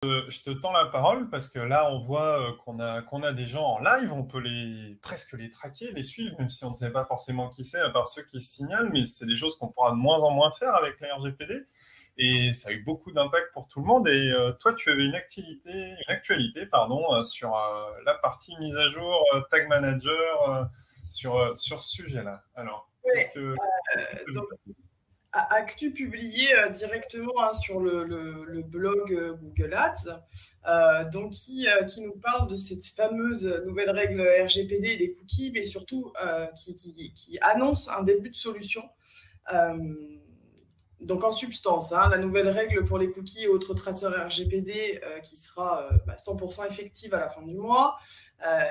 Je te tends la parole parce que là, on voit qu'on a des gens en live, on peut presque les traquer, les suivre, même si on ne sait pas forcément qui c'est, à part ceux qui se signalent, mais c'est des choses qu'on pourra de moins en moins faire avec la RGPD. Et ça a eu beaucoup d'impact pour tout le monde. Et toi, tu avais une actualité, pardon, sur la partie mise à jour, Tag Manager, sur ce sujet-là. Alors, Ouais, qu'est-ce qui peut nous donc, passer? actu publié directement sur le blog Google Ads, qui nous parle de cette fameuse nouvelle règle RGPD et des cookies, mais surtout qui annonce un début de solution. Donc en substance, la nouvelle règle pour les cookies et autres traceurs RGPD qui sera 100% effective à la fin du mois,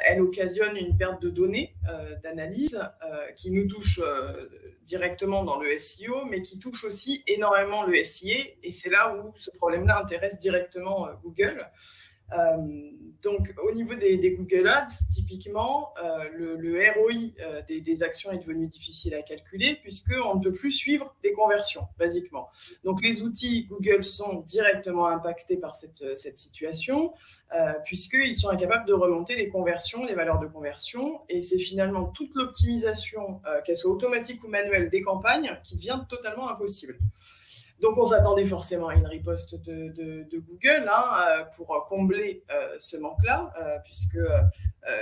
elle occasionne une perte de données d'analyse qui nous touche directement dans le SEO, mais qui touche aussi énormément le SIA, et c'est là où ce problème-là intéresse directement Google. Donc, au niveau des Google Ads, typiquement, le ROI des actions est devenu difficile à calculer puisqu'on ne peut plus suivre les conversions, basiquement. Donc, les outils Google sont directement impactés par cette situation puisqu'ils sont incapables de remonter les conversions, les valeurs de conversion, et c'est finalement toute l'optimisation, qu'elle soit automatique ou manuelle, des campagnes qui devient totalement impossible. Donc, on s'attendait forcément à une riposte de Google pour combler ce manque-là, puisque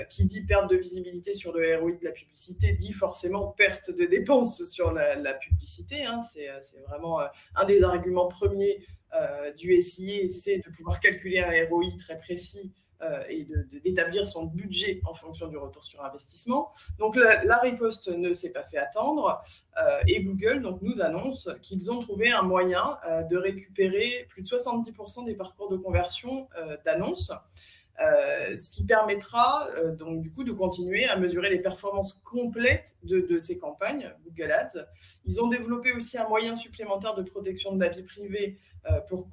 qui dit perte de visibilité sur le ROI de la publicité dit forcément perte de dépenses sur la publicité. C'est vraiment un des arguments premiers du SIA, c'est de pouvoir calculer un ROI très précis et d'établir son budget en fonction du retour sur investissement. Donc la riposte ne s'est pas fait attendre et Google nous annonce qu'ils ont trouvé un moyen de récupérer plus de 70% des parcours de conversion d'annonces, ce qui permettra donc du coup de continuer à mesurer les performances complètes de ces campagnes Google Ads. Ils ont développé aussi un moyen supplémentaire de protection de la vie privée pour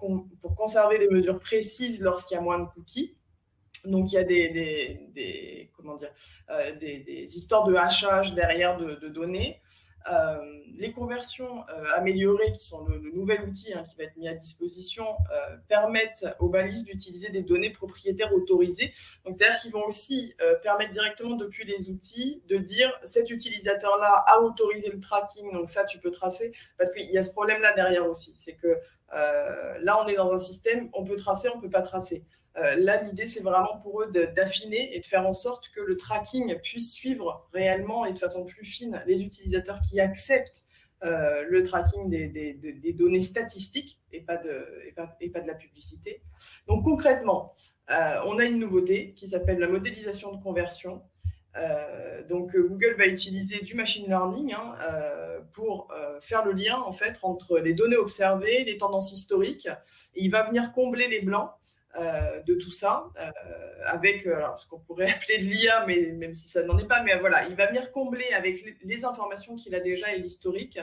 conserver des mesures précises lorsqu'il y a moins de cookies. Donc, il y a des histoires de hachage derrière de données. Les conversions améliorées, qui sont le nouvel outil qui va être mis à disposition, permettent aux balises d'utiliser des données propriétaires autorisées. Donc, c'est-à-dire qu'ils vont aussi permettre directement depuis les outils de dire cet utilisateur-là a autorisé le tracking, donc ça, tu peux tracer. Parce qu'il y a ce problème-là derrière aussi, c'est que là, on est dans un système, on peut tracer, on ne peut pas tracer. Là, l'idée, c'est vraiment pour eux d'affiner et de faire en sorte que le tracking puisse suivre réellement et de façon plus fine les utilisateurs qui acceptent le tracking des données statistiques et pas de la publicité. Donc, concrètement, on a une nouveauté qui s'appelle la modélisation de conversion. Donc Google va utiliser du machine learning pour faire le lien en fait entre les données observées, les tendances historiques, et il va venir combler les blancs de tout ça avec ce qu'on pourrait appeler de l'IA, mais même si ça n'en est pas, mais voilà, il va venir combler avec les informations qu'il a déjà et l'historique,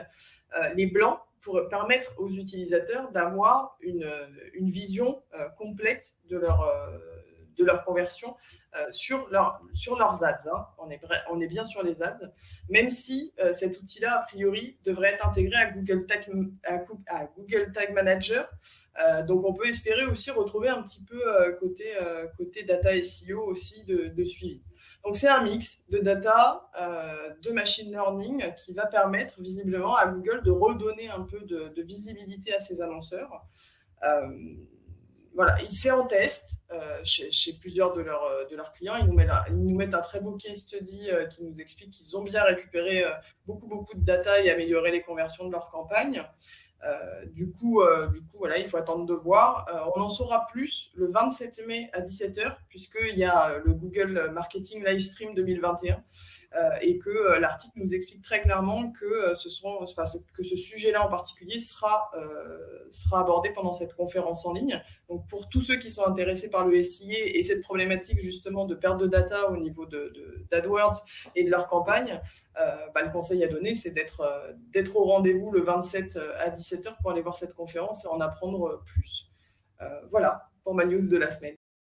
les blancs, pour permettre aux utilisateurs d'avoir une vision complète de leur conversion sur leurs ads. On est bien sur les ads, même si cet outil-là, a priori, devrait être intégré à Google Tag Manager. Donc, on peut espérer aussi retrouver un petit peu côté data SEO aussi de suivi. Donc, c'est un mix de data, de machine learning qui va permettre visiblement à Google de redonner un peu de visibilité à ses annonceurs. Voilà, c'est en test chez plusieurs de leurs clients. Ils nous mettent un très beau case study qui nous explique qu'ils ont bien récupéré beaucoup de data et amélioré les conversions de leur campagne. Du coup, voilà, il faut attendre de voir. On en saura plus le 27 mai à 17h, puisqu'il y a le Google Marketing Livestream 2021 et que l'article nous explique très clairement que ce sujet-là en particulier sera abordé pendant cette conférence en ligne. Donc, pour tous ceux qui sont intéressés par le SIA et cette problématique justement de perte de data au niveau d'AdWords et de leur campagne, le conseil à donner, c'est d'être au rendez-vous le 27 à 17h pour aller voir cette conférence et en apprendre plus. Voilà pour ma news de la semaine.